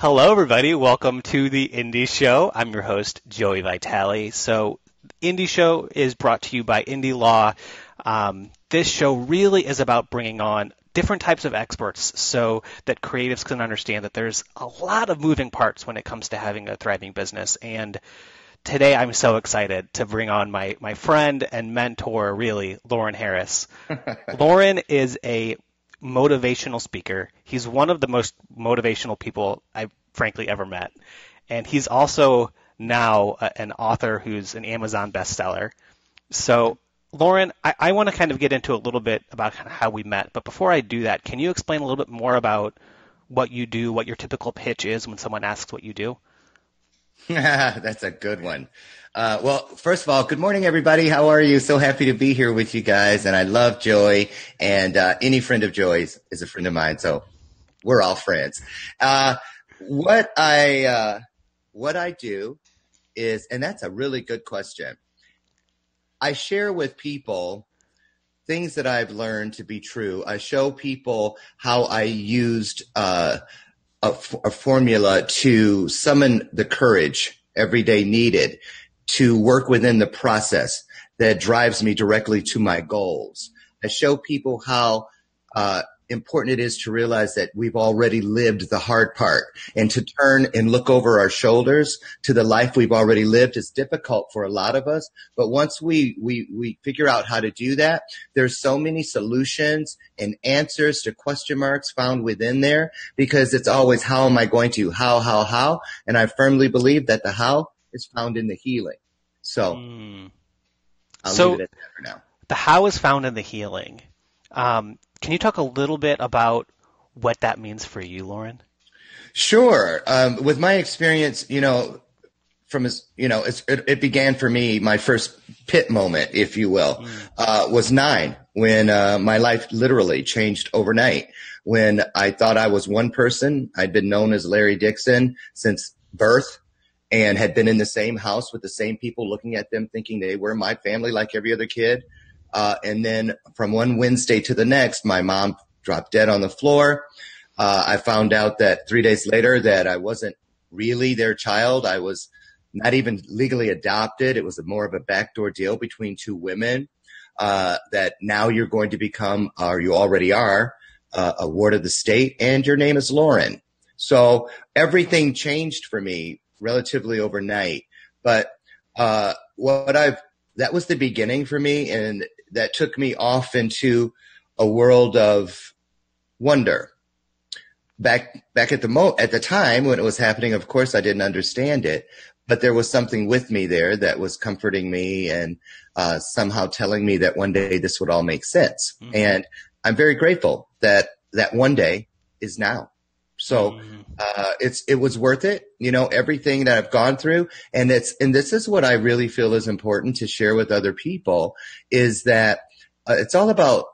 Hello, everybody. Welcome to the Indie Show. I'm your host, Joey Vitale. So, Indie Show is brought to you by Indie Law. This show really is about bringing on different types of experts so that creatives can understand that there's a lot of moving parts when it comes to having a thriving business. And today I'm so excited to bring on my friend and mentor, really, Loren Harris. Loren is a motivational speaker. He's one of the most motivational people I've frankly ever met. And he's also now an author who's an Amazon bestseller. So, Loren, I want to kind of get into a little bit about kind of how we met. But before I do that, can you explain a little bit more about what you do, what your typical pitch is when someone asks what you do? That's a good one. Well, first of all, good morning, everybody. How are you? So happy to be here with you guys. And I love Joy. And any friend of Joy's is a friend of mine. So we're all friends. What I do is, and that's a really good question. I share with people things that I've learned to be true. I show people how I used a formula to summon the courage every day needed to work within the process that drives me directly to my goals. I show people how important it is to realize that we've already lived the hard part, and to turn and look over our shoulders to the life we've already lived is difficult for a lot of us. But once we figure out how to do that, there's so many solutions and answers to question marks found within there, because it's always, how am I going to, how? And I firmly believe that the how is found in the healing. So I'll leave it at that for now. The how is found in the healing. Can you talk a little bit about what that means for you, Loren? Sure. With my experience, it began for me, my first pit moment, if you will, was 9, when my life literally changed overnight. When I thought I was one person. I'd been known as Larry Dixon since birth, and had been in the same house with the same people, looking at them thinking they were my family like every other kid. And then from one Wednesday to the next, my mom dropped dead on the floor. I found out that 3 days later that I wasn't really their child. I was not even legally adopted. It was more of a backdoor deal between two women, that now you're going to become, or you already are, a ward of the state, and your name is Loren. So everything changed for me relatively overnight. But that was the beginning for me, and that took me off into a world of wonder. Back at the time when it was happening, of course, I didn't understand it, but there was something with me there that was comforting me and somehow telling me that one day this would all make sense. Mm-hmm. And I'm very grateful that one day is now. So it was worth it, everything that I've gone through. And this is what I really feel is important to share with other people, is that it's all about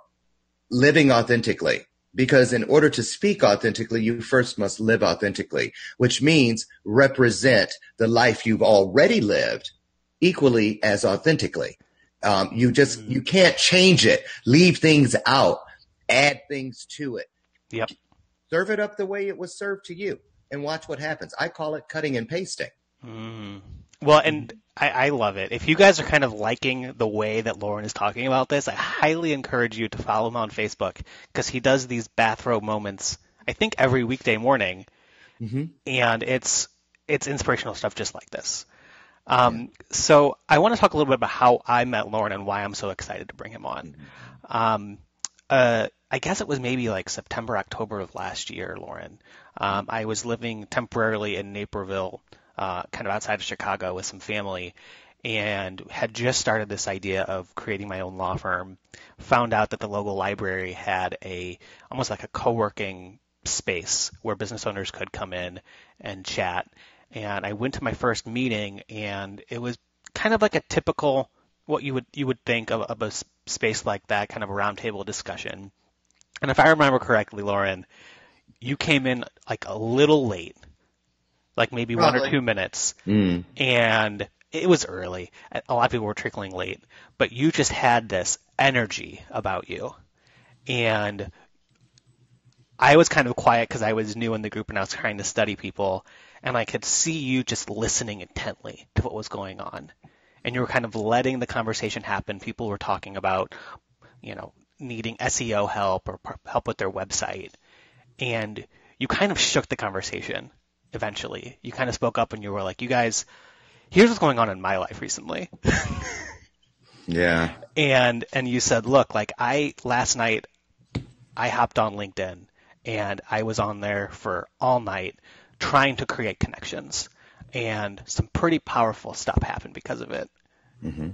living authentically. Because in order to speak authentically, you first must live authentically, which means represent the life you've already lived equally as authentically. You can't change it, leave things out, add things to it. Yep. Serve it up the way it was served to you, and watch what happens. I call it cutting and pasting. Well, and I love it. If you guys are kind of liking the way that Loren is talking about this, I highly encourage you to follow him on Facebook, because he does these bathrobe moments, I think, every weekday morning. Mm-hmm. And it's inspirational stuff just like this. So I want to talk a little bit about how I met Loren and why I'm so excited to bring him on. I guess it was maybe like September, October of last year, Loren. I was living temporarily in Naperville, kind of outside of Chicago, with some family, and had just started this idea of creating my own law firm. Found out that the local library had almost like a co-working space where business owners could come in and chat. And I went to my first meeting, and it was kind of like a typical, what you would think of a space like that, kind of a roundtable discussion. And if I remember correctly, Loren, you came in like a little late, like maybe Probably 1 or 2 minutes, and it was early. A lot of people were trickling late, but you just had this energy about you, and I was kind of quiet because I was new in the group and I was trying to study people, and I could see you just listening intently to what was going on. And you were kind of letting the conversation happen. People were talking about, needing SEO help or help with their website. And you kind of shook the conversation eventually. You kind of spoke up and you were like, you guys, here's what's going on in my life recently. Yeah. And you said, look, like last night I hopped on LinkedIn and I was on there for all night trying to create connections, and some pretty powerful stuff happened because of it. Mm-hmm.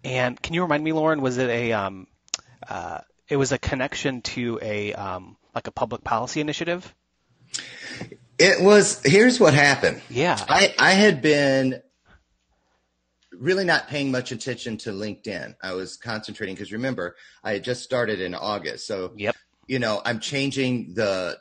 And can you remind me, Loren, was it it was a connection to like a public policy initiative? It was, here's what happened. Yeah. I had been really not paying much attention to LinkedIn. I was concentrating because remember, I had just started in August. So, Yep. I'm changing the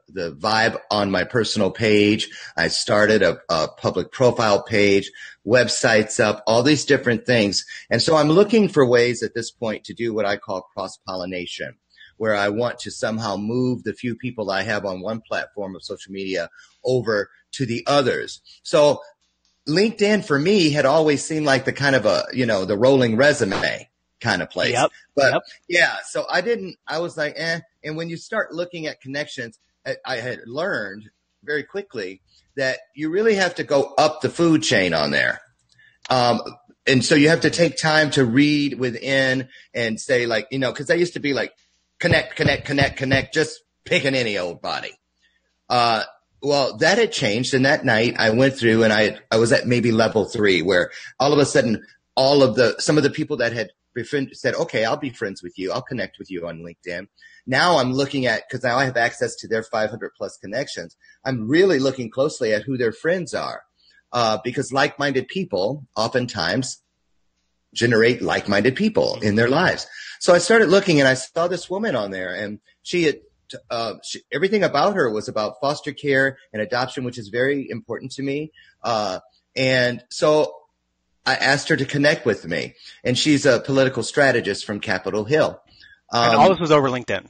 vibe on my personal page. I started a public profile page, websites up, all these different things. And so I'm looking for ways at this point to do what I call cross-pollination, where I want to somehow move the few people I have on one platform of social media over to the others. So LinkedIn for me had always seemed like the kind of the rolling resume kind of place. Yep. But yeah, so I was like, And when you start looking at connections, I had learned very quickly that you really have to go up the food chain on there. And so you have to take time to read within and say like, cause I used to be like, connect, just picking any old body. Well, that had changed. And that night I went through and I was at maybe level 3 where all of a sudden some of the people that had said, okay, I'll be friends with you. I'll connect with you on LinkedIn. Now I'm looking at, because now I have access to their 500 plus connections. I'm really looking closely at who their friends are, because like-minded people oftentimes generate like-minded people in their lives. So I started looking and I saw this woman on there, and everything about her was about foster care and adoption, which is very important to me. And so I asked her to connect with me, and she's a political strategist from Capitol Hill. And all this was over LinkedIn.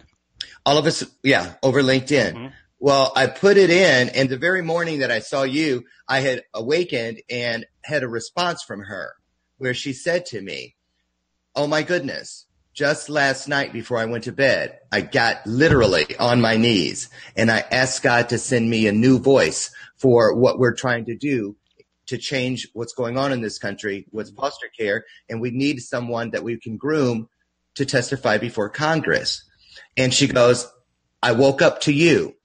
All of us, yeah, over LinkedIn. Mm-hmm. Well, I put it in, and the very morning that I saw you, I had awakened and had a response from her where she said to me, oh my goodness, just last night before I went to bed, I got literally on my knees and I asked God to send me a new voice for what we're trying to do to change what's going on in this country with foster care. And we need someone that we can groom to testify before Congress. And she goes, I woke up to you.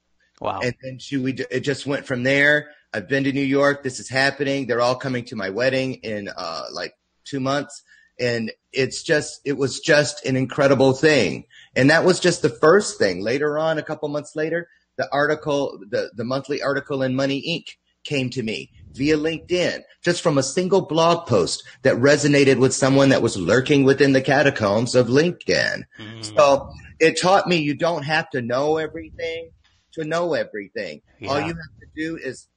Wow. And then it just went from there. I've been to New York. This is happening. They're all coming to my wedding in like 2 months. And it was just an incredible thing. And that was just the first thing. Later on, a couple months later, the monthly article in Money Inc. came to me via LinkedIn, just from a single blog post that resonated with someone that was lurking within the catacombs of LinkedIn. So it taught me you don't have to know everything to know everything. Yeah. All you have to do is,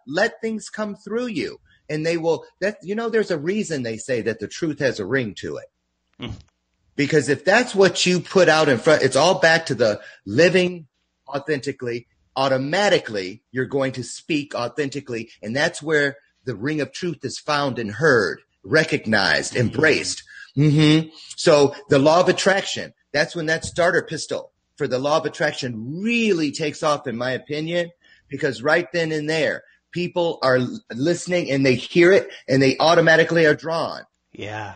let things come through you. And they will, there's a reason they say that the truth has a ring to it. Because if that's what you put out in front, it's all back to the living authentically. Automatically, you're going to speak authentically. And that's where the ring of truth is found and heard, recognized, embraced. So the law of attraction, that's when that starter pistol for the law of attraction really takes off, in my opinion, because right then and there, people are listening and they hear it and they automatically are drawn. Yeah.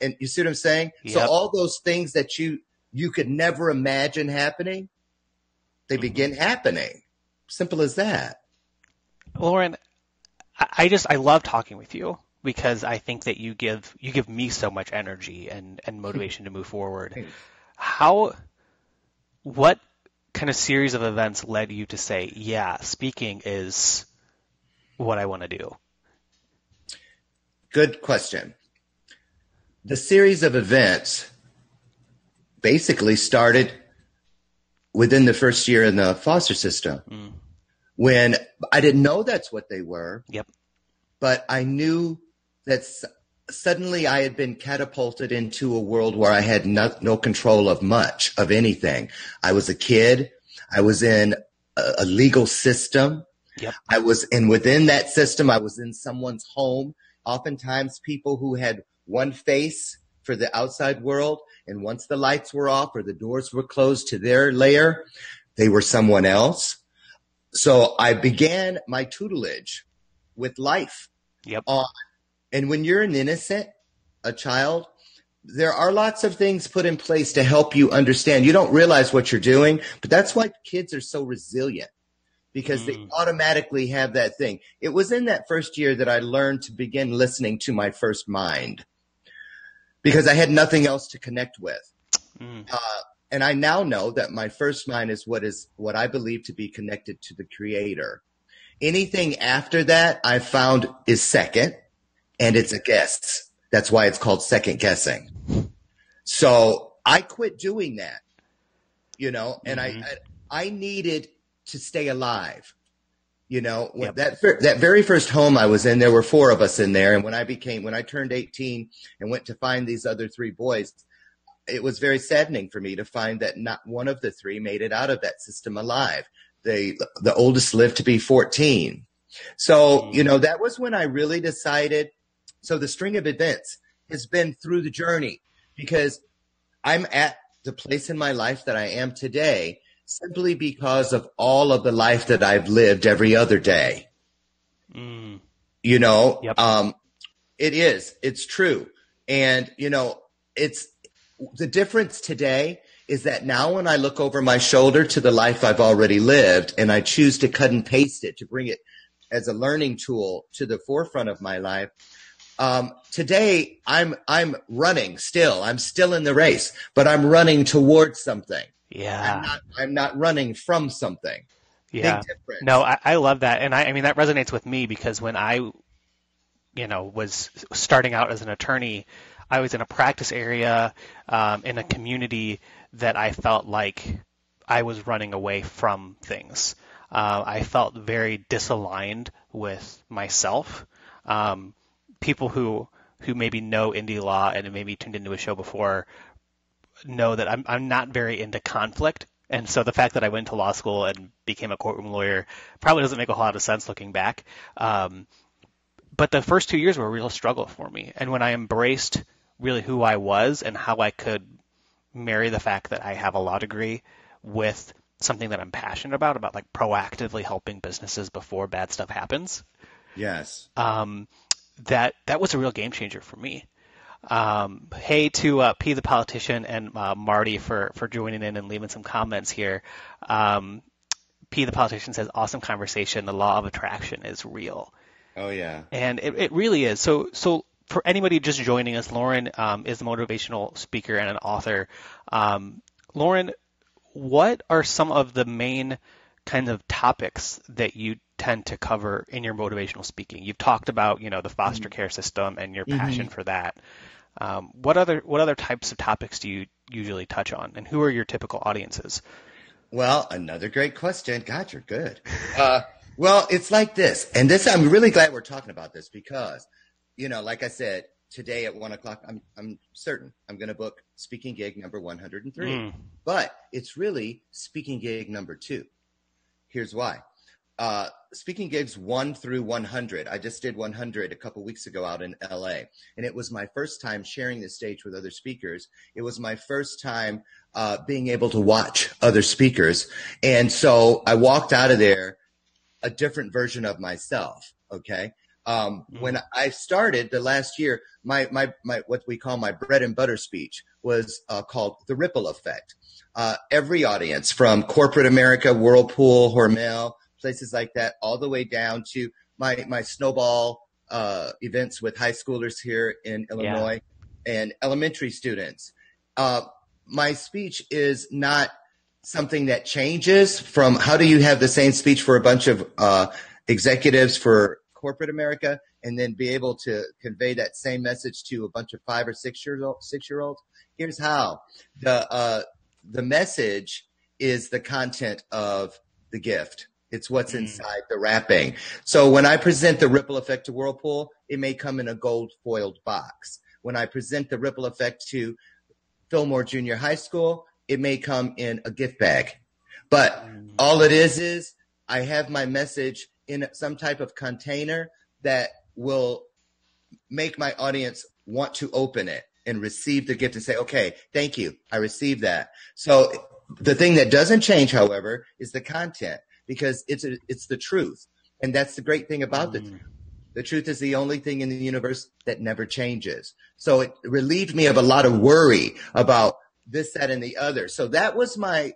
And you see what I'm saying? Yep. So all those things that you could never imagine happening, they begin happening. Simple as that. Loren, I love talking with you because I think that you give me so much energy and motivation to move forward. What kind of series of events led you to say, yeah, speaking is what I want to do? Good question. The series of events basically started within the first year in the foster system when I didn't know that's what they were. Yep. But I knew that suddenly I had been catapulted into a world where I had no control of much of anything. I was a kid. I was in a legal system. Yep. And within that system, I was in someone's home. Oftentimes people who had one face for the outside world. And once the lights were off or the doors were closed to their layer, they were someone else. So I began my tutelage with life. Yep. And when you're an innocent, a child, there are lots of things put in place to help you understand. You don't realize what you're doing, but that's why kids are so resilient, because they automatically have that thing. It was in that first year that I learned to begin listening to my first mind, because I had nothing else to connect with. And I now know that my first mind is what I believe to be connected to the Creator. Anything after that, I found is second, and it's a guess. That's why it's called second guessing. So I quit doing that, and I needed to stay alive. When that very first home I was in, there were 4 of us in there. And when I turned 18 and went to find these other 3 boys, it was very saddening for me to find that not one of the 3 made it out of that system alive. The oldest lived to be 14. So, that was when I really decided. So the string of events has been through the journey, because I'm at the place in my life that I am today simply because of all of the life that I've lived every other day. Yep. It's true. And, it's the difference today is that now when I look over my shoulder to the life I've already lived and I choose to cut and paste it to bring it as a learning tool to the forefront of my life, today I'm running still. I'm still in the race, but I'm running towards something. Yeah. I'm not running from something. Yeah. Big difference. No, I love that. And I mean, that resonates with me, because when I, was starting out as an attorney, I was in a practice area, in a community that I felt like I was running away from things. I felt very disaligned with myself. People who maybe know indie law and maybe tuned into a show before know that I'm not very into conflict. And so the fact that I went to law school and became a courtroom lawyer probably doesn't make a whole lot of sense looking back. But the first 2 years were a real struggle for me. And when I embraced really who I was and how I could marry the fact that I have a law degree with something that I'm passionate about like proactively helping businesses before bad stuff happens. Yes. That was a real game changer for me. Hey to P the politician and Marty for joining in and leaving some comments here. P the politician says, awesome conversation. The law of attraction is real. Oh yeah. And it really is. So for anybody just joining us, Loren is a motivational speaker and an author. Loren, what are some of the main kind of topics that you tend to cover in your motivational speaking? You've talked about, the foster care system and your passion for that. What other types of topics do you usually touch on, and who are your typical audiences? Well, another great question. God, you're good. Well, it's like this, and I'm really glad we're talking about this because, like I said, today at 1:00, I'm certain I'm going to book speaking gig number 103, but it's really speaking gig number 2. Here's why. Speaking gigs 1 through 100. I just did 100 a couple weeks ago out in LA, and it was my first time sharing the stage with other speakers. It was my first time being able to watch other speakers, and so I walked out of there a different version of myself. Okay. When I started the last year, my what we call my bread and butter speech was called the ripple effect. Every audience from corporate America, Whirlpool, Hormel, places like that, all the way down to my snowball events with high schoolers here in Illinois and elementary students. My speech is not something that changes from how do you have the same speech for a bunch of executives for corporate America and then be able to convey that same message to a bunch of 5 or 6-year-olds. Here's how. The message is the content of the gift. It's what's inside the wrapping. So when I present the ripple effect to Whirlpool, it may come in a gold foiled box. When I present the ripple effect to Fillmore Junior High School, it may come in a gift bag. But all it is I have my message in some type of container that will make my audience want to open it and receive the gift and say, okay, thank you. I received that. So the thing that doesn't change, however, is the content, because it's the truth. And that's the great thing about the truth. The truth is the only thing in the universe that never changes. So it relieved me of a lot of worry about this, that, and the other. So that was my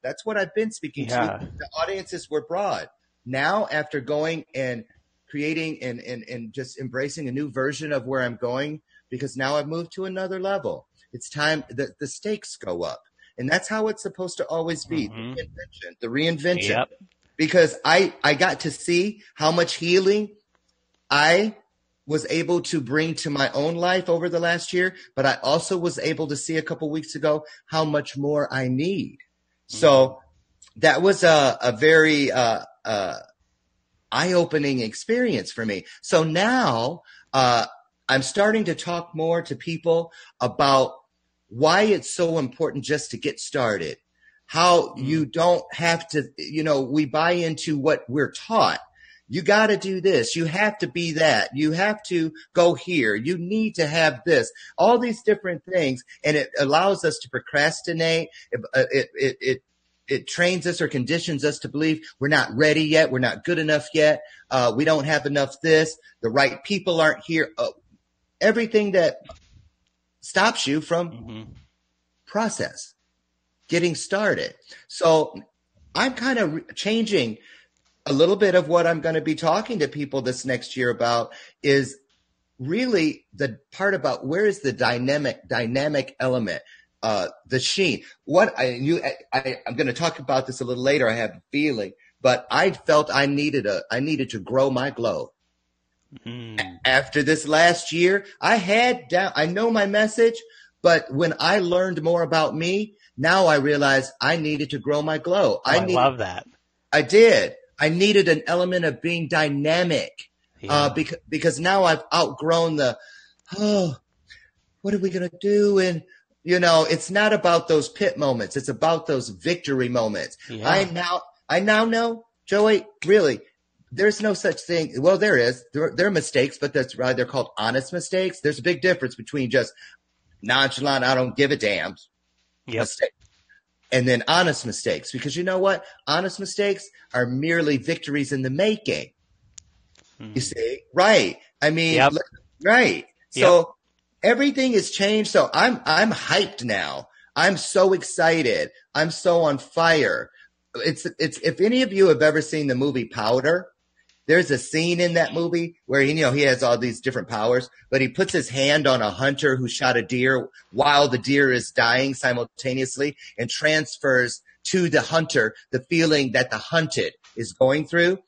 that's what I've been speaking to. The audiences were broad. Now, after going and creating and just embracing a new version of where I'm going, because now I've moved to another level. It's time that the stakes go up. And that's how it's supposed to always be. The reinvention. Yep. Because I got to see how much healing I was able to bring to my own life over the last year, but I also was able to see a couple weeks ago how much more I need. So that was a very eye-opening experience for me. So now I'm starting to talk more to people about why it's so important just to get started, how you don't have to, we buy into what we're taught. You got to do this. You have to be that. You have to go here. You need to have this, all these different things. And it allows us to procrastinate. It trains us or conditions us to believe we're not ready yet. We're not good enough yet. We don't have enough this. The right people aren't here. Everything that stops you from process, getting started. So I'm kind of changing a little bit of what I'm going to be talking to people this next year about is really the part about where is the dynamic element, the sheen. I'm going to talk about this a little later. I have a feeling, but I felt I needed to grow my glow. After this last year, I know my message, but when I learned more about me, now I realized I needed to grow my glow. I love that. I did. I needed an element of being dynamic, because now I've outgrown what are we going to do? And, it's not about those pit moments. It's about those victory moments. Yeah. I now know, Joey, really, there's no such thing. Well, there is. There are mistakes, but they're called honest mistakes. There's a big difference between just nonchalant, I don't give a damn mistake, and then honest mistakes, because you know what? Honest mistakes are merely victories in the making. You see? Right. I mean, right. So everything has changed. So I'm hyped now. I'm so excited. I'm so on fire. It's if any of you have ever seen the movie Powder, there's a scene in that movie where he has all these different powers, but he puts his hand on a hunter who shot a deer while the deer is dying simultaneously and transfers to the hunter the feeling that the hunted is going through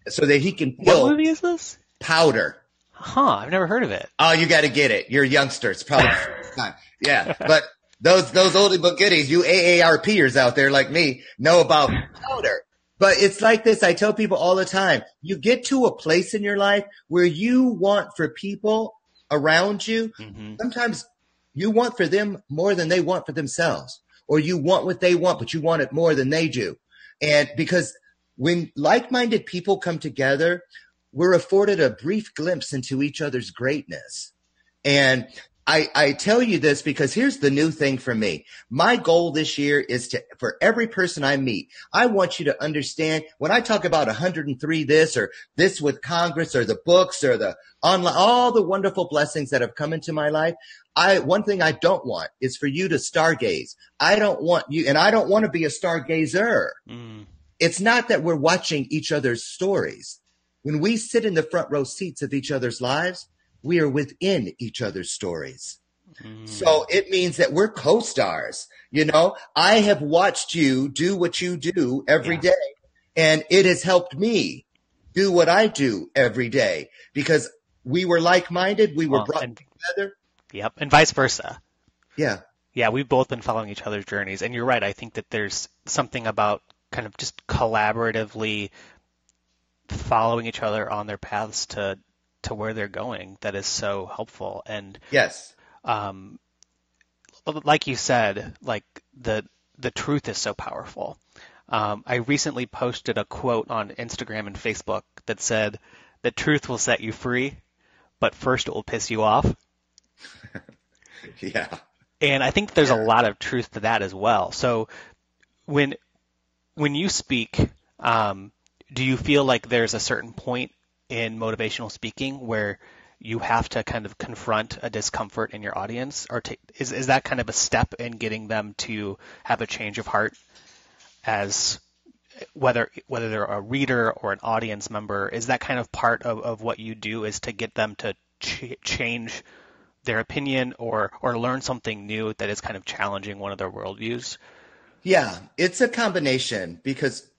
so that he can feel. What movie is this? Powder. I've never heard of it. Oh, you got to get it. You're a youngster. It's probably the first time. Yeah, but those oldie but goodies, you AARPers out there like me, know about Powder. But it's like this. I tell people all the time, you get to a place in your life where you want for people around you. Sometimes you want for them more than they want for themselves, or you want what they want, but you want it more than they do. And because when like-minded people come together, we're afforded a brief glimpse into each other's greatness. And I tell you this because here's the new thing for me. My goal this year is for every person I meet, I want you to understand when I talk about 103 this or this with Congress or the books or the online, all the wonderful blessings that have come into my life. One thing I don't want is for you to stargaze. I don't want you, and I don't want to be a stargazer. It's not that we're watching each other's stories. When we sit in the front row seats of each other's lives, we are within each other's stories. So it means that we're co-stars. I have watched you do what you do every day, and it has helped me do what I do every day because we were like-minded. We were brought together. Yep. And vice versa. Yeah. Yeah. We've both been following each other's journeys. And you're right. I think that there's something about kind of just collaboratively following each other on their paths to where they're going that is so helpful. And yes, like you said, like the truth is so powerful. I recently posted a quote on Instagram and Facebook that said, "The truth will set you free, but first it will piss you off." Yeah. And I think there's a lot of truth to that as well. So when when you speak, do you feel like there's a certain point in motivational speaking where you have to kind of confront a discomfort in your audience, or is that kind of a step in getting them to have a change of heart, as whether they're a reader or an audience member? Is that kind of part of what you do, is to get them to change their opinion or learn something new that is kind of challenging one of their worldviews? Yeah, it's a combination because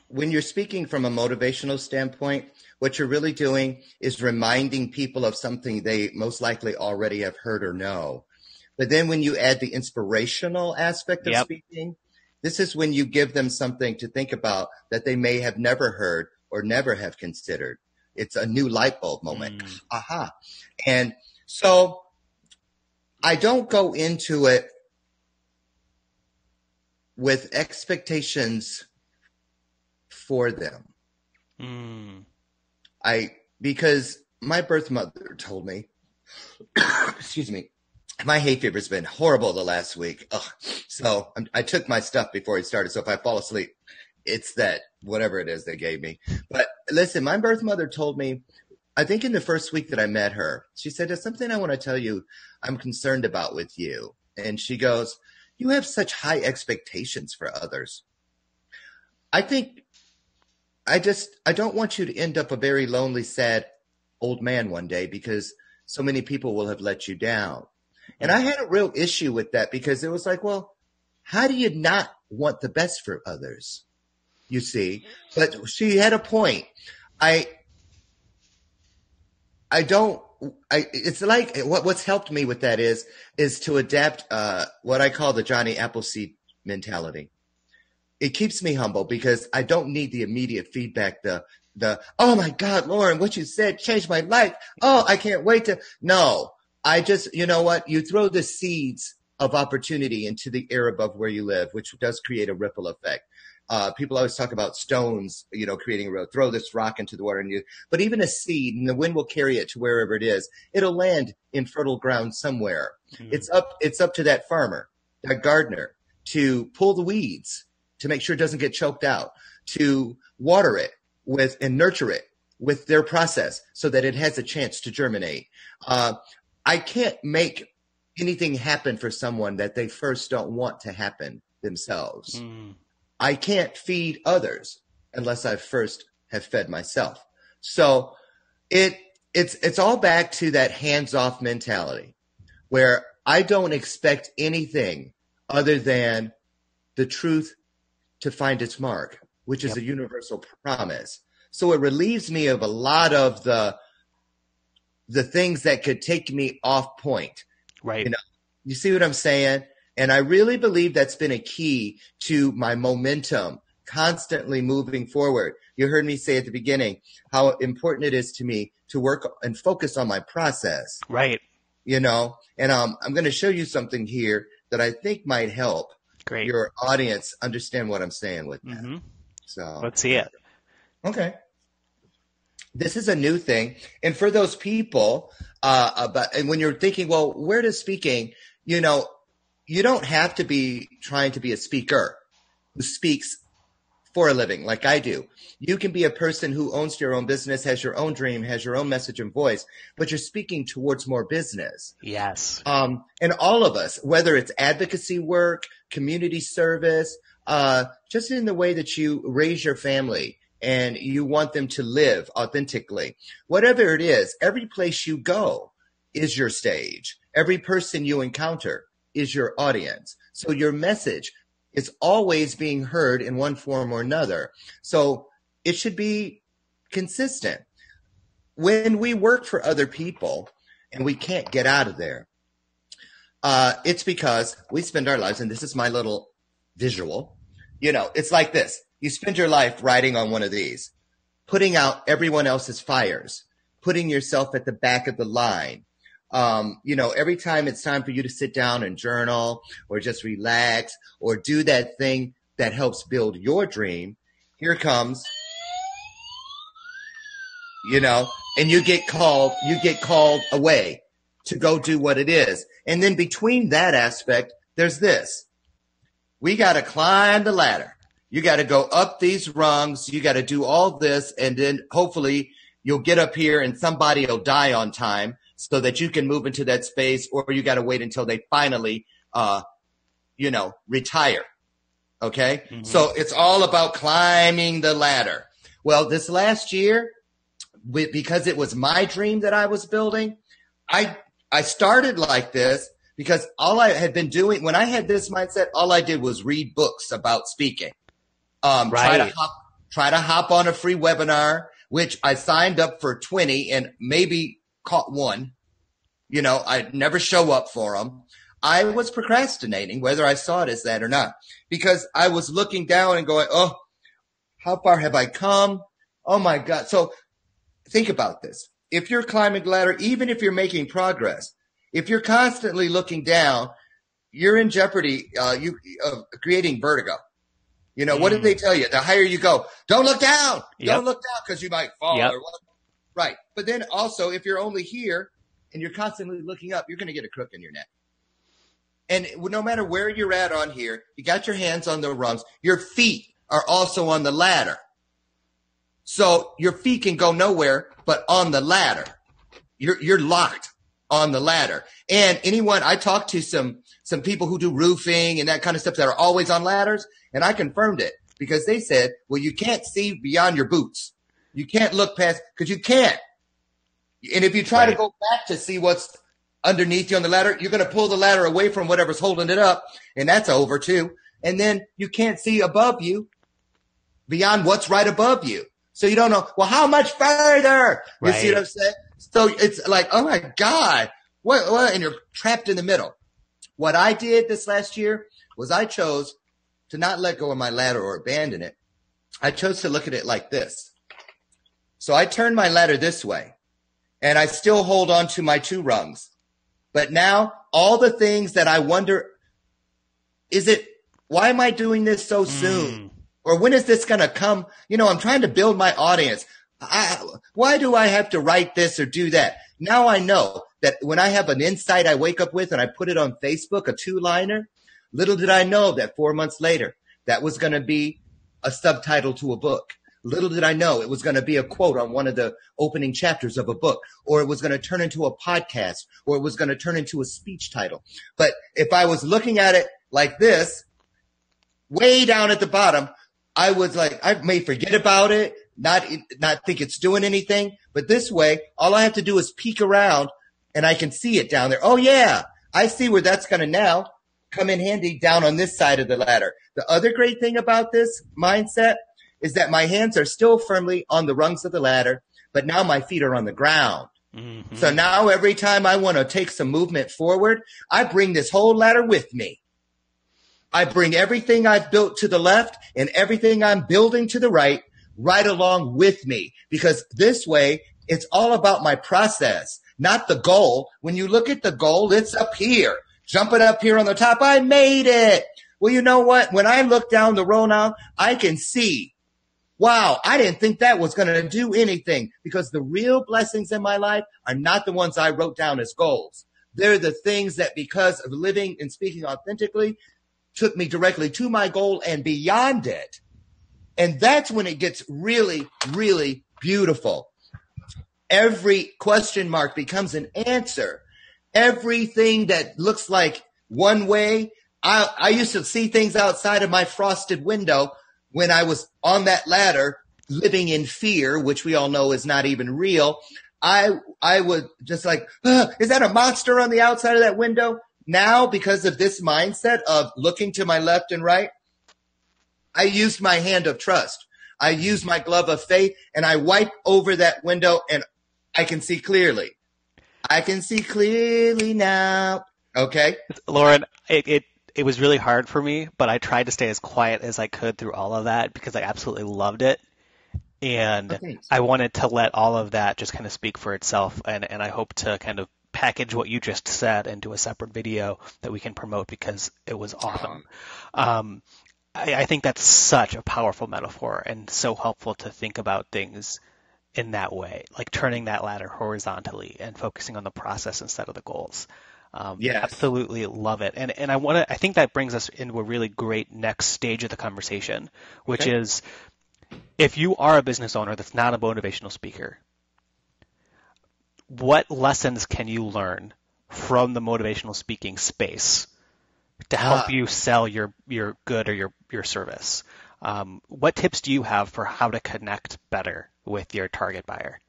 when you're speaking from a motivational standpoint, what you're really doing is reminding people of something they most likely already have heard or know. But then when you add the inspirational aspect of Yep. speaking, this is when you give them something to think about that they may have never heard or never have considered. It's a new light bulb moment. Aha. And so I don't go into it with expectations for them. Because my birth mother told me, excuse me, my hay fever's been horrible the last week. Ugh. So I took my stuff before it started. So if I fall asleep, it's that whatever it is they gave me. But listen, my birth mother told me, I think in the first week that I met her, she said, "There's something I want to tell you I'm concerned about with you." And she goes, "You have such high expectations for others. I think I don't want you to end up a very lonely, sad old man one day because so many people will have let you down." And I had a real issue with that because it was like, well, how do you not want the best for others? You see, but she had a point. It's like what's helped me with that is to adapt what I call the Johnny Appleseed mentality. It keeps me humble because I don't need the immediate feedback. Oh my God, Loren, what you said changed my life. Oh, I can't wait to. No, I just, you know what? You throw the seeds of opportunity into the air above where you live, which does create a ripple effect. People always talk about stones, creating a road. Throw this rock into the water, but even a seed, and the wind will carry it to wherever it is. It'll land in fertile ground somewhere. It's up to that farmer, that gardener, to pull the weeds, to make sure it doesn't get choked out, to water it and nurture it with their process so that it has a chance to germinate. I can't make anything happen for someone that they first don't want to happen themselves. I can't feed others unless I first have fed myself. So it's all back to that hands-off mentality where I don't expect anything other than the truth to find its mark, which is a universal promise. So it relieves me of a lot of the things that could take me off point. Right. You see what I'm saying? And I really believe that's been a key to my momentum, constantly moving forward. You heard me say at the beginning how important it is to me to work and focus on my process. Right. And I'm going to show you something here that I think might help your audience understand what I'm saying with that. So let's see it. Okay. This is a new thing. And for those people, and when you're thinking, well, where does speaking, you don't have to be trying to be a speaker who speaks for a living like I do. You can be a person who owns your own business, has your own dream, has your own message and voice, but you're speaking towards more business. Yes. And all of us, whether it's advocacy work, community service, just in the way that you raise your family and you want them to live authentically, whatever it is, every place you go is your stage. Every person you encounter is your audience. So your message is always being heard in one form or another. So it should be consistent. When we work for other people and we can't get out of there, it's because we spend our lives, and this is my little visual, it's like this. You spend your life riding on one of these, putting out everyone else's fires, putting yourself at the back of the line. Every time it's time for you to sit down and journal or just relax or do that thing that helps build your dream, here comes, and you get called away to go do what it is. And then between that aspect, there's this. We got to climb the ladder. You got to go up these rungs. You got to do all this. And then hopefully you'll get up here and somebody will die on time so that you can move into that space, or you got to wait until they finally, retire. Okay. Mm-hmm. So it's all about climbing the ladder. Well, this last year, because it was my dream that I was building, I started like this because all I had been doing when I had this mindset, all I did was read books about speaking. Right. Try to hop on a free webinar, which I signed up for 20 and maybe caught one. I'd never show up for them. I was procrastinating, whether I saw it as that or not, because I was looking down and going, oh, how far have I come? Oh my God. So think about this. If you're climbing the ladder, even if you're making progress, if you're constantly looking down, you're in jeopardy of creating vertigo. What did they tell you? The higher you go, don't look down. Yep. Don't look down because you might fall. Yep. Right. But then also, if you're only here and you're constantly looking up, you're going to get a crook in your neck. And no matter where you're at on here, you got your hands on the rungs. Your feet are also on the ladder. So your feet can go nowhere but on the ladder. You're locked on the ladder. And I talked to some people who do roofing and that kind of stuff that are always on ladders, and I confirmed it because they said, well, you can't see beyond your boots. You can't look past because you can't. And if you try to go back to see what's underneath you on the ladder, you're going to pull the ladder away from whatever's holding it up, and that's over too. And then you can't see above you beyond what's right above you. So you don't know, well, how much further? You see what I'm saying? So it's like, oh my God, what? And you're trapped in the middle. What I did this last year was I chose to not let go of my ladder or abandon it. I chose to look at it like this. So I turned my ladder this way, and I still hold on to my 2 rungs. But now all the things that I wonder, why am I doing this so soon? Or when is this going to come? I'm trying to build my audience. Why do I have to write this or do that? Now I know that when I have an insight I wake up with and I put it on Facebook, a 2-liner, little did I know that 4 months later, that was going to be a subtitle to a book. Little did I know it was going to be a quote on one of the opening chapters of a book, or it was going to turn into a podcast, or it was going to turn into a speech title. But if I was looking at it like this, way down at the bottom, I was like, I may forget about it, not think it's doing anything. But this way, all I have to do is peek around and I can see it down there. Oh yeah, I see where that's going to now come in handy down on this side of the ladder. The other great thing about this mindset is that my hands are still firmly on the rungs of the ladder, but now my feet are on the ground. Mm-hmm. So now every time I want to take some movement forward, I bring this whole ladder with me. I bring everything I've built to the left and everything I'm building to the right along with me, because this way it's all about my process, not the goal. When you look at the goal, it's up here, jumping up here on the top. I made it. Well, you know what? When I look down the road now, I can see, wow, I didn't think that was going to do anything, because the real blessings in my life are not the ones I wrote down as goals. They're the things that, because of living and speaking authentically, took me directly to my goal and beyond it. And that's when it gets really, really beautiful. Every question mark becomes an answer. Everything that looks like one way. I used to see things outside of my frosted window when I was on that ladder, living in fear, which we all know is not even real. I would just like, is that a monster on the outside of that window? Now, because of this mindset of looking to my left and right, I used my hand of trust. I used my glove of faith, and I wipe over that window, and I can see clearly. I can see clearly now. Okay? Loren, it was really hard for me, but I tried to stay as quiet as I could through all of that because I absolutely loved it. And I wanted to let all of that just kind of speak for itself, and I hope to kind of package what you just said into a separate video that we can promote because it was awesome. I think that's such a powerful metaphor and so helpful to think about things in that way, like turning that ladder horizontally and focusing on the process instead of the goals. Yes. Absolutely love it. And I think that brings us into a really great next stage of the conversation, which Okay. is if you are a business owner that's not a motivational speaker, what lessons can you learn from the motivational speaking space to help Ah, you sell your good or your service? What tips do you have for how to connect better with your target buyer?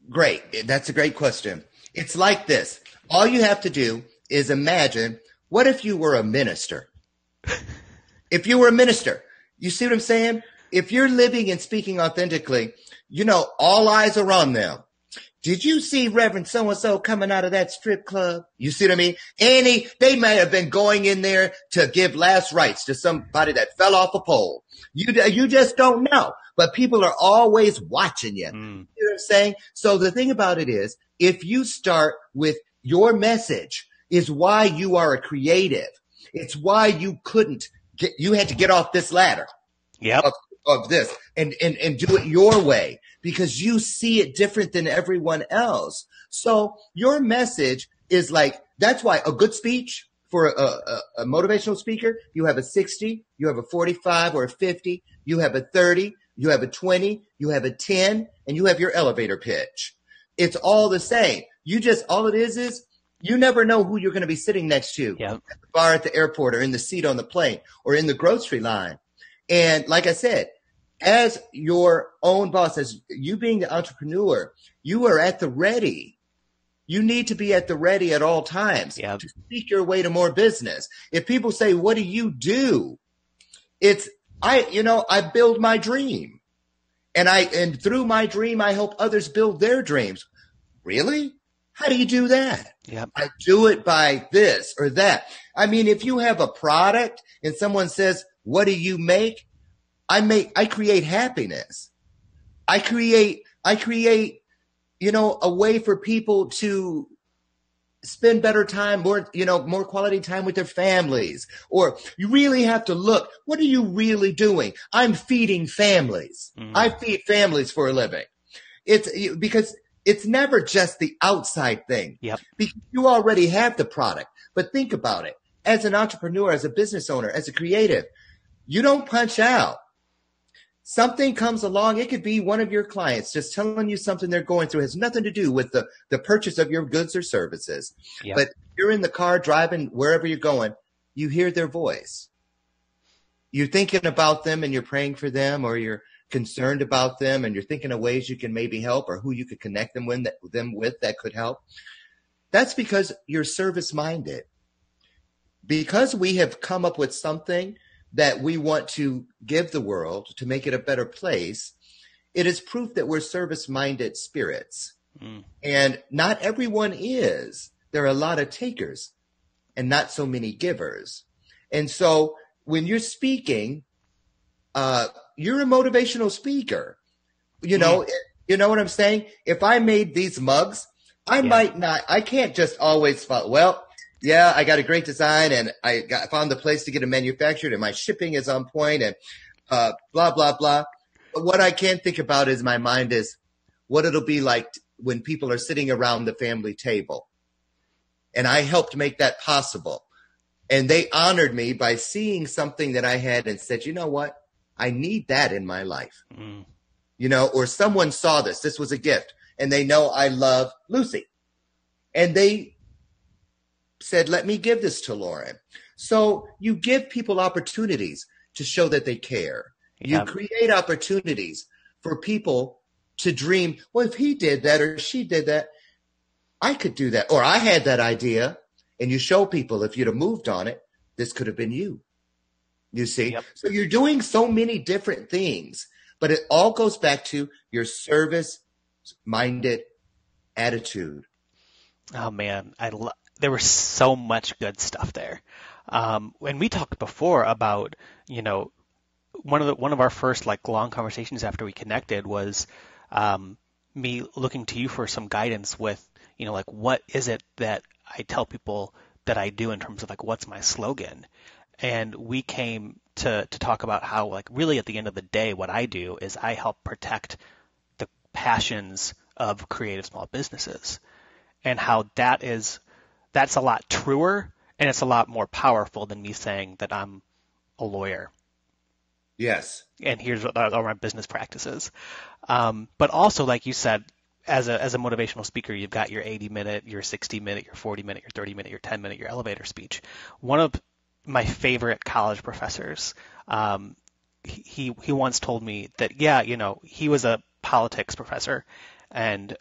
great. That's a great question. It's like this. All you have to do is imagine, what if you were a minister? If you were a minister, you see what I'm saying? If you're living and speaking authentically, all eyes are on them. Did you see Reverend so-and-so coming out of that strip club? You see what I mean? They may have been going in there to give last rites to somebody that fell off a pole. You just don't know. But people are always watching you. Mm, You know what I'm saying? So the thing about it is, if you start with your message is why you are a creative. It's why you had to get off this ladder yep. of, of this and do it your way because you see it different than everyone else. So your message is like, that's why a good speech for a motivational speaker, you have a 60, you have a 45 or a 50, you have a 30, you have a 20, you have a 10, and you have your elevator pitch. It's all the same. All it is you never know who you're going to be sitting next to Yep. at the bar at the airport or in the seat on the plane or in the grocery line. And like I said, as your own boss, as you being the entrepreneur, you are at the ready. You need to be at the ready at all times Yep. to speak your way to more business. If people say, what do you do? I build my dream and through my dream, I help others build their dreams. Really? How do you do that? Yep. I do it by this or that. I mean, if you have a product and someone says, what do you make? I create happiness. I create, a way for people to spend better time, more quality time with their families. Or you really have to look, what are you really doing? I'm feeding families. I Mm, feed families for a living. Because it's never just the outside thing yep. because you already have the product. But think about it. As an entrepreneur, as a business owner, as a creative, you don't punch out. Something comes along. It could be one of your clients just telling you something they're going through. It has nothing to do with the purchase of your goods or services. Yep. But you're in the car driving wherever you're going. You hear their voice. You're thinking about them and you're praying for them, or you're concerned about them and you're thinking of ways you can maybe help or who you could connect them with that could help. That's because you're service minded. Because we have come up with something that we want to give the world to make it a better place, it is proof that we're service-minded spirits. Mm, And not everyone is. There are a lot of takers and not so many givers. And so when you're speaking, you're a motivational speaker. You mm, know, you know what I'm saying? If I made these mugs, yeah. I can't just always follow, well, yeah, I got a great design and found the place to get it manufactured and my shipping is on point and blah, blah, blah. But what I can't think about is my mind is what it'll be like when people are sitting around the family table. And I helped make that possible. And they honored me by seeing something that I had and said, you know what? I need that in my life. Mm, Or someone saw this. This was a gift. And they know I love Lucy. And they said, let me give this to Loren. So you give people opportunities to show that they care. You yep. create opportunities for people to dream, well, if he did that or she did that, I could do that. Or I had that idea. And you show people, if you'd have moved on it, this could have been you. You see? Yep. So you're doing so many different things, but it all goes back to your service-minded attitude. Oh man, there was so much good stuff there. And we talked before about, you know, one of our first like long conversations after we connected was me looking to you for some guidance with, you know, like what is it that I tell people that I do in terms of like what's my slogan? And we came to talk about how, like, really at the end of the day, what I do is I help protect the passions of creative small businesses, and how that's a lot truer and it's a lot more powerful than me saying that I'm a lawyer. Yes. And here's what are my business practices. But also, like you said, as a motivational speaker, you've got your 80-minute, your 60-minute, your 40-minute, your 30-minute, your 10-minute, your elevator speech. One of my favorite college professors, he once told me that, yeah, he was a politics professor, and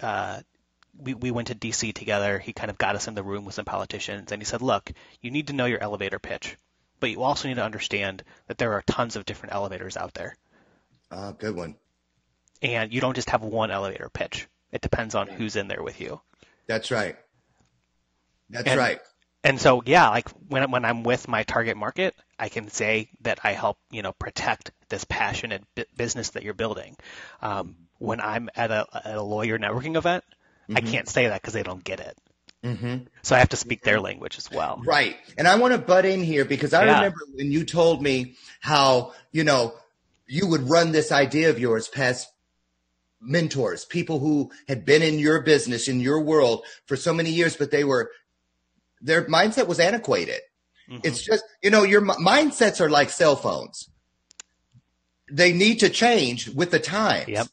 we went to DC together. He kind of got us in the room with some politicians, and he said, look, you need to know your elevator pitch, but you also need to understand that there are tons of different elevators out there. Good one. And you don't just have one elevator pitch. It depends on who's in there with you. That's right. That's right. And so, yeah, like when I'm with my target market, I can say that I help, protect this passionate business that you're building. When I'm at a lawyer networking event, I can't say that because they don't get it. So I have to speak their language as well. Right. And I want to butt in here because I remember when you told me how, you would run this idea of yours past mentors, people who had been in your business, in your world for so many years, but their mindset was antiquated. It's just, your mindsets are like cell phones. They need to change with the times. Yep.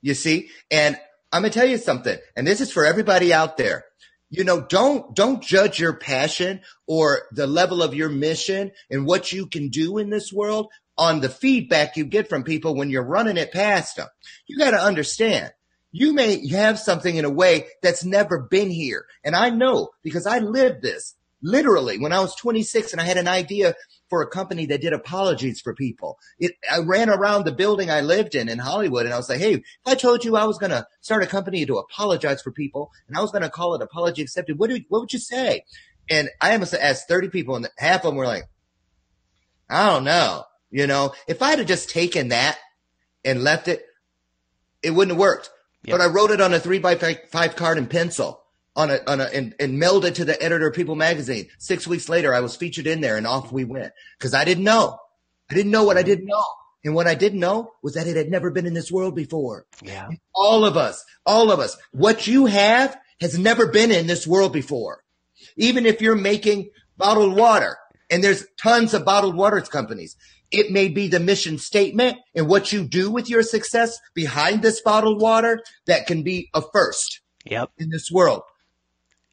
You see? And I'm going to tell you something, and this is for everybody out there. Don't judge your passion or the level of your mission and what you can do in this world on the feedback you get from people when you're running it past them. You got to understand, you may have something in a way that's never been here. And I know because I lived this literally when I was 26 and I had an idea for a company that did apologies for people. I ran around the building I lived in Hollywood, and I was like, hey, if I told you I was going to start a company to apologize for people and I was going to call it Apology Accepted, what would you say? And I almost asked 30 people, and half of them were like, I don't know. If I had just taken that and left it, it wouldn't have worked. Yep. But I wrote it on a 3x5 card in pencil and mailed it to the editor of People magazine. 6 weeks later, I was featured in there, and off we went. Because I didn't know. I didn't know what I didn't know. And what I didn't know was that it had never been in this world before. Yeah. All of us, what you have has never been in this world before. Even if you're making bottled water, and there's tons of bottled water companies, it may be the mission statement and what you do with your success behind this bottled water that can be a first in this world.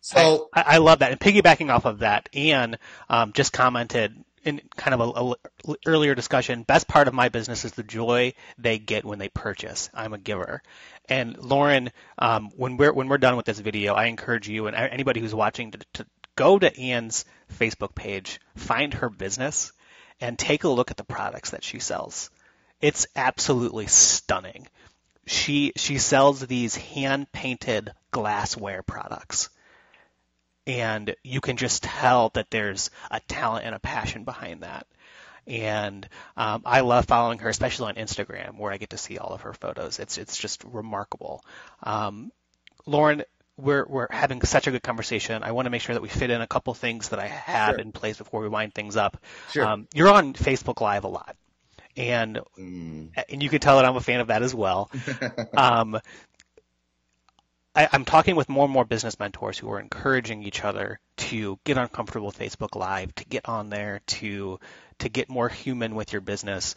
So I love that. And piggybacking off of that, Anne just commented in kind of a earlier discussion, best part of my business is the joy they get when they purchase. I'm a giver. And Loren, when we're done with this video, I encourage you and anybody who's watching to go to Anne's Facebook page, find her business, and take a look at the products that she sells. It's absolutely stunning. She sells these hand-painted glassware products, and you can just tell that there's a talent and a passion behind that. And I love following her, especially on Instagram, where I get to see all of her photos. It's just remarkable. Loren, we're having such a good conversation. I want to make sure that we fit in a couple things that I have in place before we wind things up. Sure. You're on Facebook Live a lot, and you can tell that I'm a fan of that as well. I'm talking with more and more business mentors who are encouraging each other to get uncomfortable with Facebook Live, to get on there, to get more human with your business.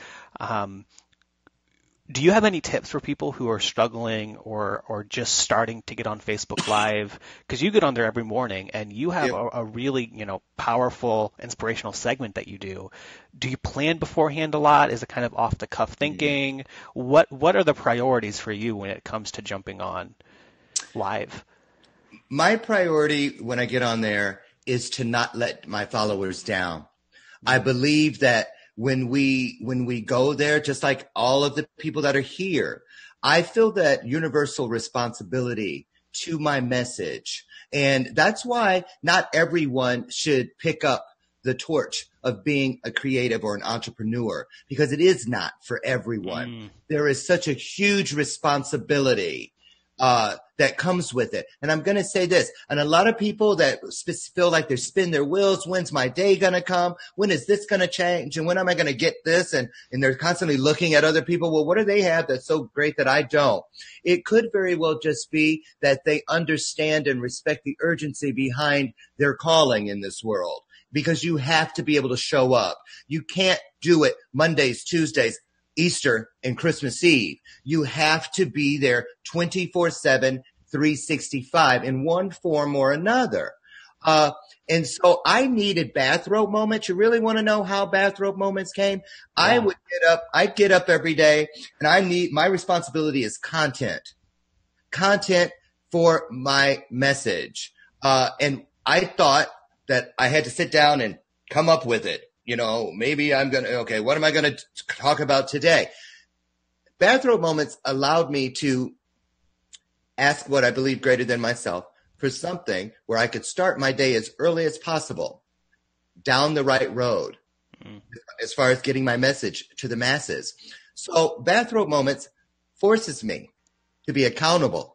Do you have any tips for people who are struggling or just starting to get on Facebook Live? Because you get on there every morning and you have a really, powerful, inspirational segment that you do. Do you plan beforehand a lot? Is it kind of off the cuff thinking? What are the priorities for you when it comes to jumping on live? My priority when I get on there is to not let my followers down. I believe that when we go there, just like all of the people that are here, I feel that universal responsibility to my message. And that's why not everyone should pick up the torch of being a creative or an entrepreneur, because it is not for everyone. There is such a huge responsibility that comes with it. And I'm going to say this, and a lot of people that feel like they're spinning their wheels. When's my day going to come? When is this going to change? And when am I going to get this? And they're constantly looking at other people. Well, what do they have that's so great that I don't? It could very well just be that they understand and respect the urgency behind their calling in this world, because you have to be able to show up. You can't do it Mondays, Tuesdays, Easter, and Christmas Eve. You have to be there 24/7, 365 in one form or another. And so I needed bathrobe moments. You really want to know how bathrobe moments came? Yeah. I'd get up every day, and my responsibility is content for my message. And I thought that I had to sit down and come up with it. Maybe what am I going to talk about today? Bathrobe moments allowed me to ask what I believe greater than myself for something where I could start my day as early as possible down the right road as far as getting my message to the masses. So bathrobe moments forces me to be accountable.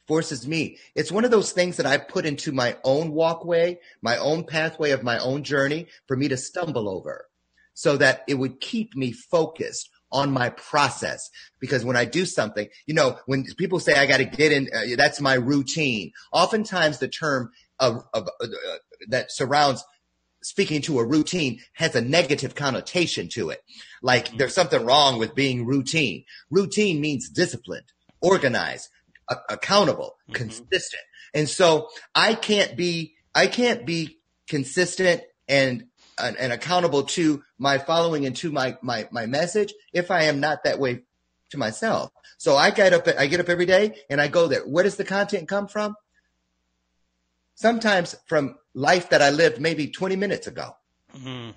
Forces me. It's one of those things that I put into my own walkway, my own pathway of my own journey for me to stumble over, so that it would keep me focused on my process. Because when I do something, when people say I got to get in, that's my routine. Oftentimes the term that surrounds speaking to a routine has a negative connotation to it. Like there's something wrong with being routine. Routine means disciplined, organized, accountable, consistent. And so I can't be consistent and accountable to my following and to my message if I am not that way to myself. So I get up every day and I go there. Where does the content come from? Sometimes from life that I lived maybe 20 minutes ago. Mm-hmm.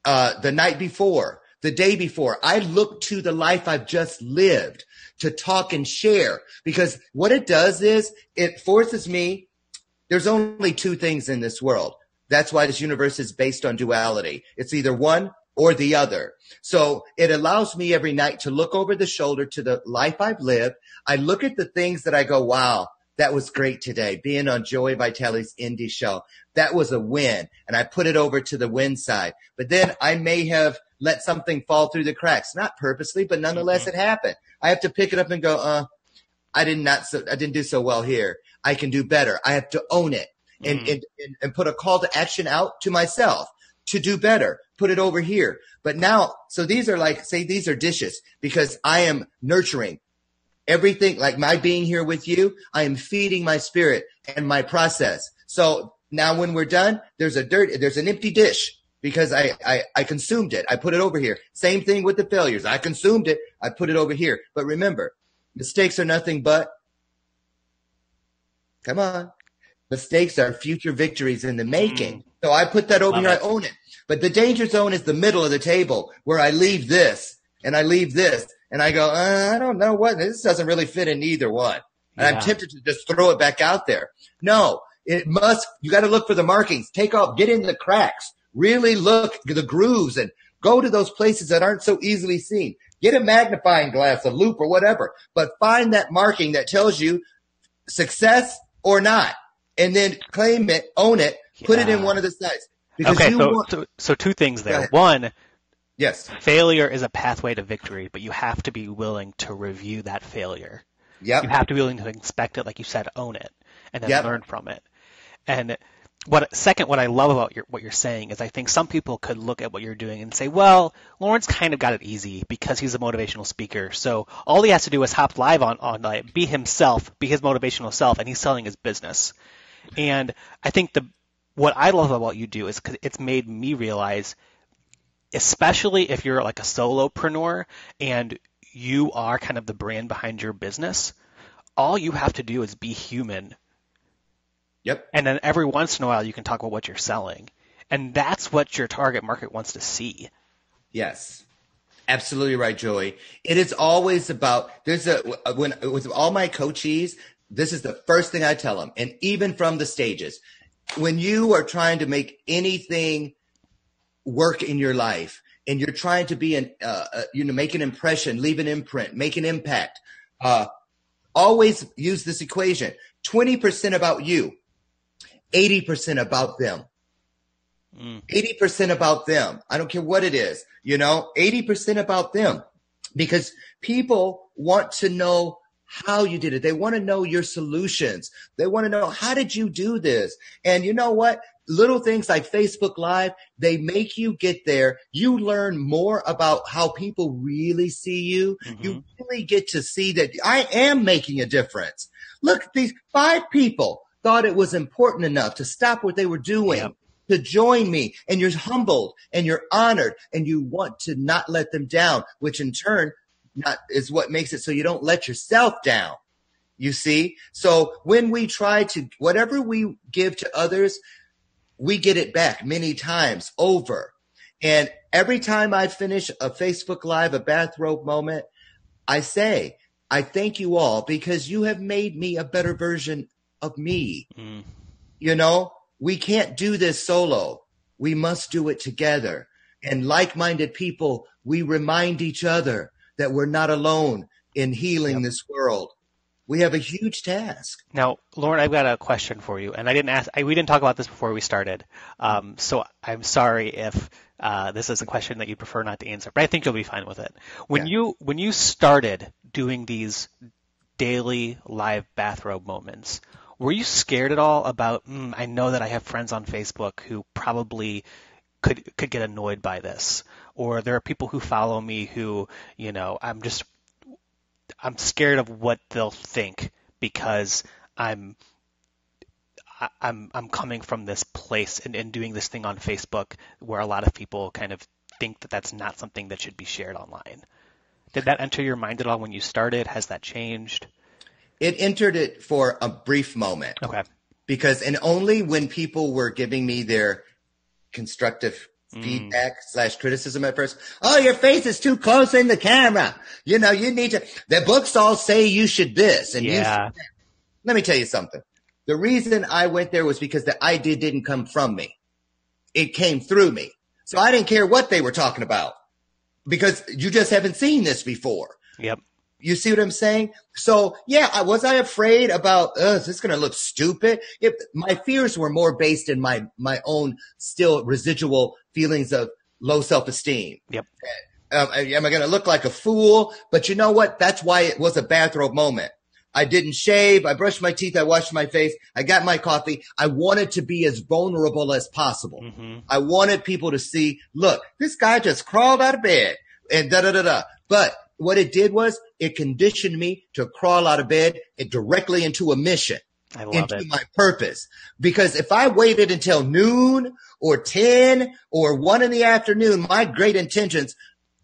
The night before, the day before. I look to the life I've just lived to talk and share, because what it does is it forces me. There's only two things in this world. That's why this universe is based on duality. It's either one or the other. So it allows me every night to look over the shoulder to the life I've lived. I look at the things that I go, wow, that was great today. Being on Joey Vitale's indie show. That was a win. And I put it over to the win side. But then I may have let something fall through the cracks, not purposely, but nonetheless it happened. I have to pick it up and go, I didn't do so well here. I can do better. I have to own it and put a call to action out to myself to do better. Put it over here. But now, so these are these are dishes, because I am nurturing everything. Like my being here with you, I am feeding my spirit and my process. So now when we're done, there's an empty dish, because I consumed it. I put it over here. Same thing with the failures. I consumed it. I put it over here. But remember, mistakes are nothing but, come on, mistakes are future victories in the making. So I put that over here. I own it. But the danger zone is the middle of the table, where I leave this and I leave this and I go, I don't know what, this doesn't really fit in either one. And I'm tempted to just throw it back out there. No, you got to look for the markings, take off, get in the cracks, really look at the grooves and go to those places that aren't so easily seen. Get a magnifying glass, a loop or whatever, but find that marking that tells you success or not, and then claim it, own it, put it in one of the sites. So two things there. One, yes, failure is a pathway to victory, but you have to be willing to review that failure. Yep. You have to be willing to inspect it, like you said, own it, and then learn from it. And what I love about what you're saying is I think some people could look at what you're doing and say, well, Loren's kind of got it easy because he's a motivational speaker. So all he has to do is hop live on be himself, be his motivational self, and he's selling his business. And I think what I love about what you do is because it's made me realize, especially if you're like a solopreneur and you are kind of the brand behind your business, all you have to do is be human. Yep. And then every once in a while you can talk about what you're selling. And that's what your target market wants to see. Yes. Absolutely right, Joey. It is always about, with all my coachees, this is the first thing I tell them. And even from the stages, when you are trying to make anything work in your life and you're trying to be make an impression, leave an imprint, make an impact, Always use this equation. 20% about you, 80% about them. 80% about them. I don't care what it is, 80% about them, because people want to know how you did it. They want to know your solutions. They want to know, how did you do this? And you know what? Little things like Facebook Live, they make you get there. You learn more about how people really see you. You really get to see that I am making a difference. Look, these 5 people thought it was important enough to stop what they were doing, to join me, and you're humbled and you're honored and you want to not let them down, which in turn is what makes it so you don't let yourself down. You see? So when we try to, whatever we give to others, we get it back many times over. And every time I finish a Facebook Live, a bathrobe moment, I say, I thank you all because you have made me a better version of me. We can't do this solo. We must do it together. And like-minded people, we remind each other that we're not alone in healing this world. We have a huge task. Now, Loren, I've got a question for you, and we didn't talk about this before we started. So I'm sorry if this is a question that you prefer not to answer, but I think you'll be fine with it. When you started doing these daily live bathrobe moments, were you scared at all about, I know that I have friends on Facebook who probably could get annoyed by this, or there are people who follow me who, I'm scared of what they'll think because I'm coming from this place and doing this thing on Facebook where a lot of people kind of think that that's not something that should be shared online. Did that enter your mind at all when you started? Has that changed? It entered it for a brief moment. Okay. And only when people were giving me their constructive feedback / criticism at first. Oh, your face is too close in the camera. You need to, the books all say you should this. And let me tell you something. The reason I went there was because the idea didn't come from me. It came through me. So I didn't care what they were talking about because you just haven't seen this before. Yep. You see what I'm saying? So was I afraid about, is this going to look stupid? My fears were more based in my own still residual feelings of low self-esteem. Yep. Am I going to look like a fool? But you know what? That's why it was a bathrobe moment. I didn't shave. I brushed my teeth. I washed my face. I got my coffee. I wanted to be as vulnerable as possible. I wanted people to see, look, this guy just crawled out of bed and da-da-da-da. But what it did was it conditioned me to crawl out of bed and directly into a mission, into my purpose. Because if I waited until noon or 10 or 1 in the afternoon, my great intentions,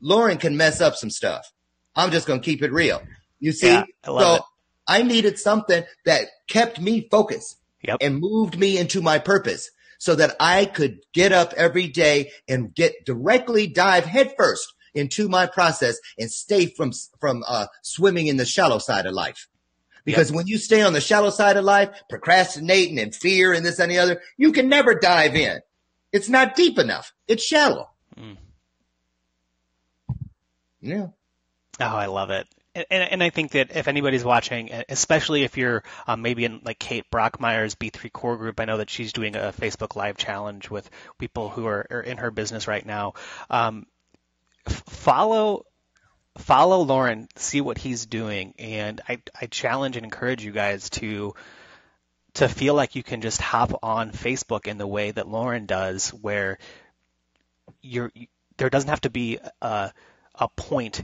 Loren can mess up some stuff. I'm just going to keep it real. You see? Yeah, I love it. I needed something that kept me focused and moved me into my purpose so that I could get up every day and dive headfirst into my process and stay from swimming in the shallow side of life. Because when you stay on the shallow side of life, procrastinating and fear and this and the other, you can never dive in. It's not deep enough. It's shallow. Yeah. Oh, I love it. And I think that if anybody's watching, especially if you're maybe in like Kate Brockmeyer's B3 Core group, I know that she's doing a Facebook Live challenge with people who are in her business right now. Follow Loren, see what he's doing, and I challenge and encourage you guys to feel like you can just hop on Facebook in the way that Loren does, where there doesn't have to be a point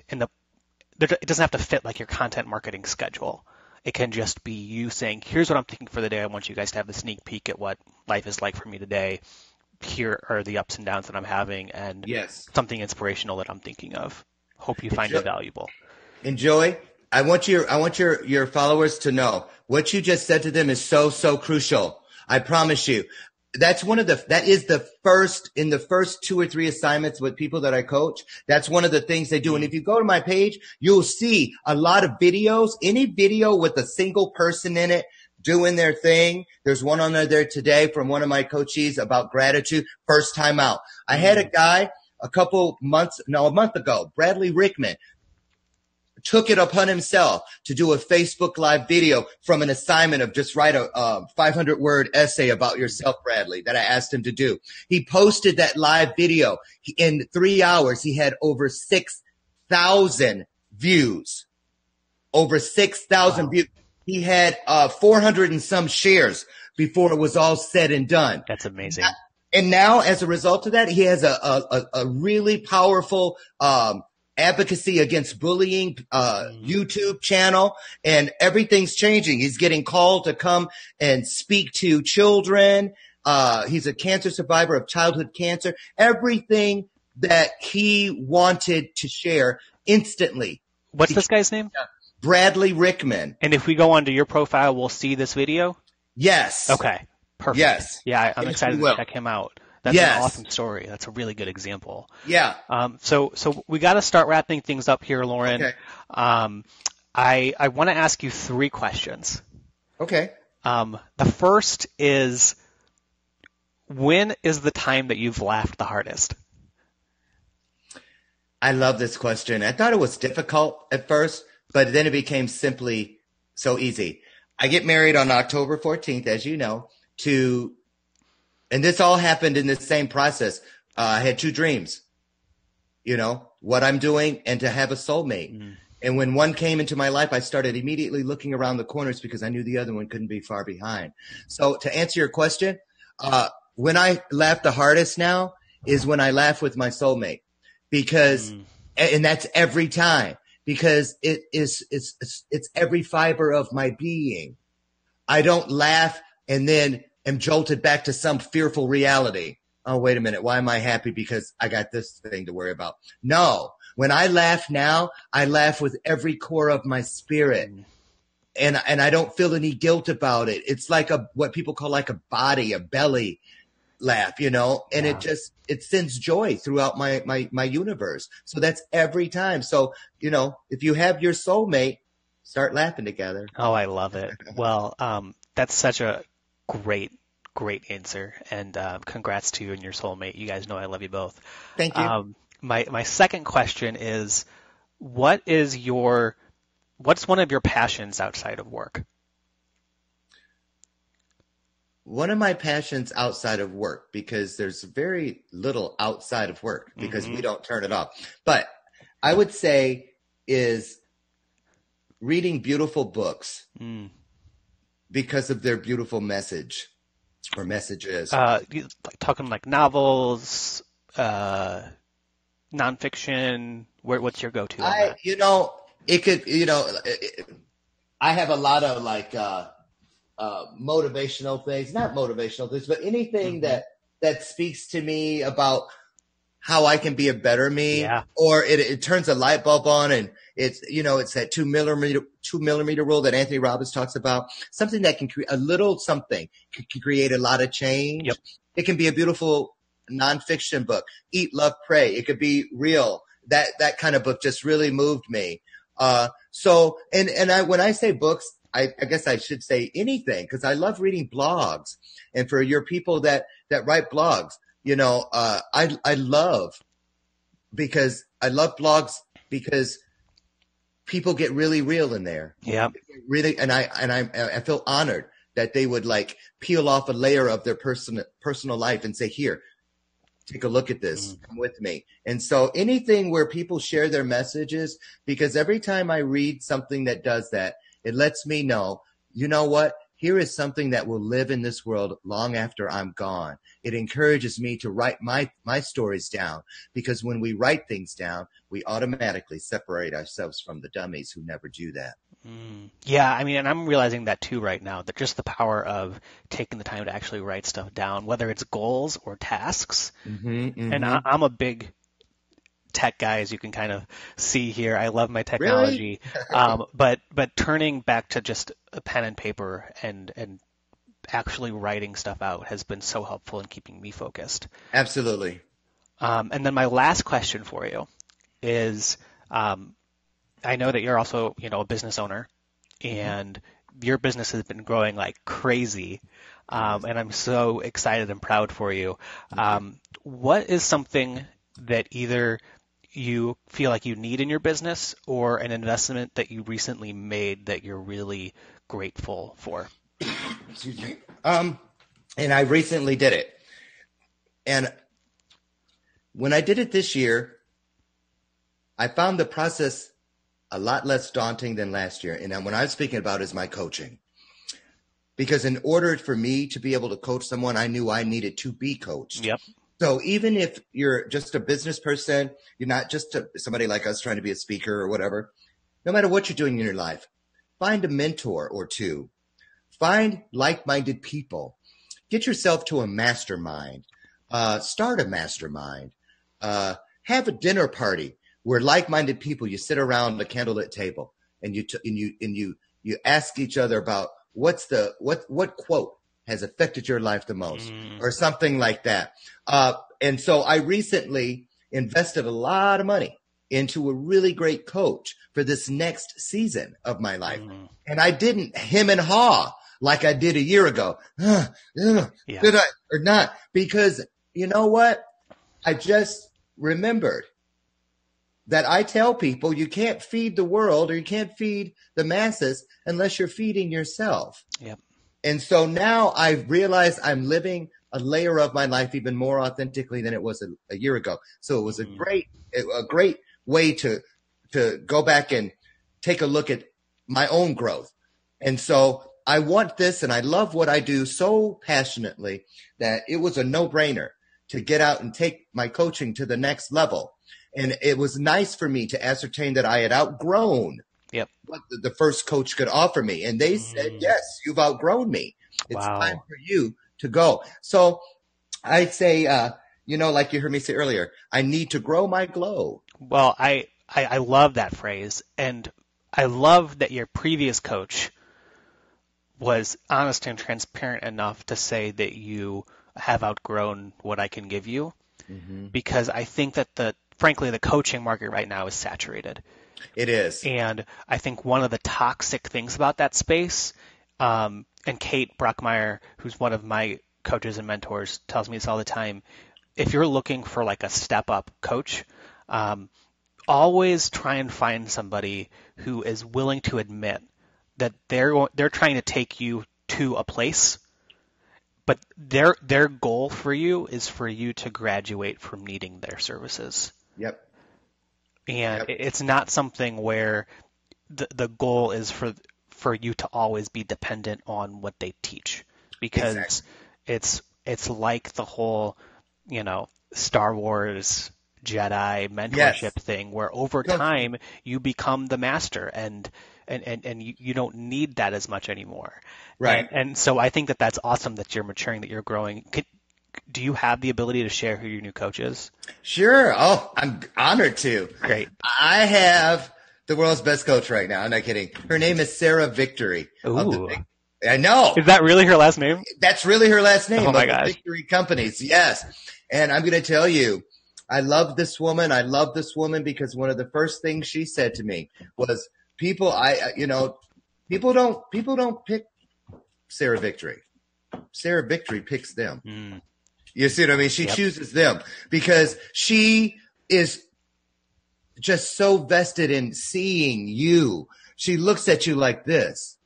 it doesn't have to fit like your content marketing schedule. It can just be you saying, here's what I'm thinking for the day. I want you guys to have a sneak peek at what life is like for me today. Here are the ups and downs that I'm having, and something inspirational that I'm thinking of. Hope you find it valuable. Enjoy. I want your followers to know what you just said to them is so, so crucial. I promise you. That is the first, in the first 2 or 3 assignments with people that I coach. That's one of the things they do. And if you go to my page, you'll see a lot of videos, any video with a single person in it doing their thing. There's one on there today from one of my coachees about gratitude, first time out. I had a guy a month ago, Bradley Rickman, took it upon himself to do a Facebook Live video from an assignment of just write a 500-word essay about yourself, Bradley, that I asked him to do. He posted that live video. In 3 hours, he had over 6,000 views. Over 6,000 views. He had 400 and some shares before it was all said and done. That's amazing. And now, as a result of that, he has a really powerful advocacy against bullying YouTube channel, and everything's changing. He's getting called to come and speak to children. He's a cancer survivor of childhood cancer. Everything that he wanted to share instantly. What's this guy's name? Bradley Rickman. And if we go onto your profile, we'll see this video? Yes. Okay. Perfect. Yes. Yeah, I'm excited to check him out. That's an awesome story. That's a really good example. Yeah. So we got to start wrapping things up here, Loren. Okay. I want to ask you 3 questions. Okay. The first is, when is the time that you've laughed the hardest? I love this question. I thought it was difficult at first, but then it became simply so easy. I get married on October 14th, as you know, and this all happened in the same process. I had 2 dreams, what I'm doing and to have a soulmate. Mm. And when one came into my life, I started immediately looking around the corners because I knew the other one couldn't be far behind. So to answer your question, when I laugh the hardest now is when I laugh with my soulmate, because, and that's every time, because it's every fiber of my being. I don't laugh and then am jolted back to some fearful reality. Oh, wait a minute. Why am I happy? Because I got this thing to worry about. No, when I laugh now, I laugh with every core of my spirit. And I don't feel any guilt about it. It's like what people call like a belly laugh, and it sends joy throughout my universe. So that's every time. So, if you have your soulmate, start laughing together. Oh, I love it. Well, that's such a great answer. And congrats to you and your soulmate. You guys know I love you both. Thank you. My second question is, what's one of your passions outside of work? One of my passions outside of work, because there's very little outside of work because we don't turn it off. But I would say is reading beautiful books because of their beautiful message or messages. Talking like novels, nonfiction. What's your go-to on that? It could, I have a lot of motivational things, not motivational things, but anything that speaks to me about how I can be a better me, or it turns a light bulb on, and it's that 2 millimeter rule that Anthony Robbins talks about. Something that can create a little something can create a lot of change. Yep. It can be a beautiful nonfiction book, Eat, Love, Pray. It could be real. That kind of book just really moved me. When I say books, I guess I should say anything, because I love reading blogs. And for your people that write blogs, I love blogs because people get really real in there. Yeah. Really. And I feel honored that they would peel off a layer of their personal life and say, here, take a look at this. Come with me. And so anything where people share their messages, because every time I read something that does that, it lets me know, you know what? Here is something that will live in this world long after I'm gone. It encourages me to write my stories down, because when we write things down, we automatically separate ourselves from the dummies who never do that. Yeah, I mean, and I'm realizing that too right now, that just the power of taking the time to actually write stuff down, whether it's goals or tasks. And I'm a big tech guy, as you can kind of see here. I love my technology. Really? But turning back to just a pen and paper and actually writing stuff out has been so helpful in keeping me focused. Absolutely. And then my last question for you is, I know that you're also, a business owner, and your business has been growing like crazy. And I'm so excited and proud for you. What is something that either you feel like you need in your business, or an investment that you recently made that you're really grateful for? Excuse me. And I recently did it. And when I did it this year, I found the process a lot less daunting than last year. And what I'm speaking about is my coaching. Because in order for me to be able to coach someone, I knew I needed to be coached. Yep. So even if you're just a business person, you're not just somebody like us trying to be a speaker or whatever, no matter what you're doing in your life, find a mentor or two. Find like-minded people. Get yourself to a mastermind. Start a mastermind. Have a dinner party where like-minded people, you sit around a candlelit table and you ask each other about what quote has affected your life the most, or something like that. And so I recently invested a lot of money into a really great coach for this next season of my life. And I didn't hem and haw like I did a year ago. Did I or not? Because you know what? I just remembered that I tell people you can't feed the world, or you can't feed the masses unless you're feeding yourself. Yep. And so now I've realized I'm living a layer of my life even more authentically than it was a year ago. So it was a great way to go back and take a look at my own growth. And so I want this, and I love what I do so passionately that it was a no-brainer to get out and take my coaching to the next level. And it was nice for me to ascertain that I had outgrown what the first coach could offer me. And they said, yes, you've outgrown me. It's time for you to go. So I say, like you heard me say earlier, I need to grow my glow. Well, I love that phrase. And I love that your previous coach was honest and transparent enough to say that you have outgrown what I can give you, because I think that frankly, the coaching market right now is saturated. It is. And I think one of the toxic things about that space, and Kate Brockmeyer, who's one of my coaches and mentors, tells me this all the time, if you're looking for like a step-up coach, always try and find somebody who is willing to admit that they're trying to take you to a place, but their goal for you is for you to graduate from needing their services. Yep. And it's not something where the goal is for you to always be dependent on what they teach, because it's like the whole, Star Wars Jedi mentorship thing, where over time you become the master and you don't need that as much anymore. Right. And so I think that that's awesome that you're maturing, that you're growing. Do you have the ability to share who your new coach is? Sure. Oh, I'm honored to. Great. I have the world's best coach right now. I'm not kidding. Her name is Sarah Victory. Ooh. I know. Is that really her last name? That's really her last name. Oh my gosh. Victory Companies. Yes. And I'm going to tell you, I love this woman. I love this woman because one of the first things she said to me was, people don't pick Sarah Victory. Sarah Victory picks them. You see what I mean? She chooses them because she is just so vested in seeing you. She looks at you like this.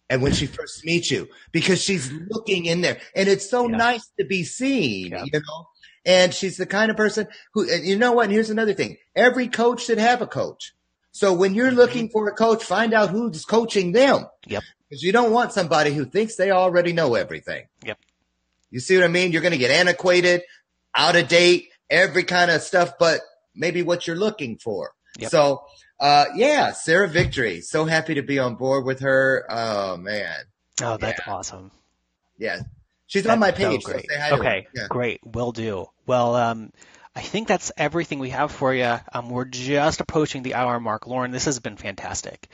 And when she first meets you, because she's looking in there, and it's so nice to be seen, and she's the kind of person who, and you know what? And here's another thing. Every coach should have a coach. So when you're looking for a coach, find out who's coaching them. Yep. Because you don't want somebody who thinks they already know everything. Yep. You see what I mean? You're going to get antiquated, out of date, every kind of stuff, but maybe what you're looking for. Yep. So, Sarah Victory. So happy to be on board with her. Oh, man. Oh, that's awesome. Yeah. She's on my page. So great. So say hi to her. Yeah. Great. Will do. Well, I think that's everything we have for you. We're just approaching the hour mark. Loren, this has been fantastic.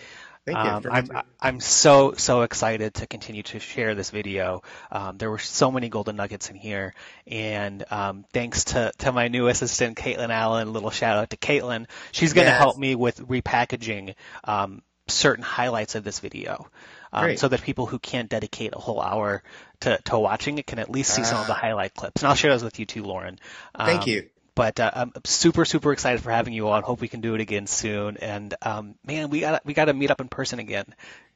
Thank you. I'm so excited to continue to share this video. There were so many golden nuggets in here, and thanks to my new assistant, Caitlin Allen. A little shout out to Caitlin. She's going to help me with repackaging certain highlights of this video, so that people who can't dedicate a whole hour to watching it can at least see some of the highlight clips. And I'll share those with you too, Loren. Thank you. But I'm super, super excited for having you on. Hope we can do it again soon. And man, we gotta meet up in person again.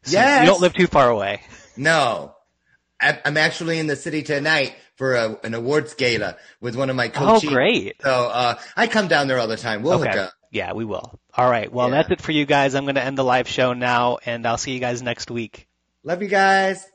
So Yes. you don't live too far away. No. I'm actually in the city tonight for an awards gala with one of my coaches. Oh, great. So I come down there all the time. We'll hook Okay. up. Yeah, we will. All right. Well, Yeah. that's it for you guys. I'm going to end the live show now, and I'll see you guys next week. Love you guys.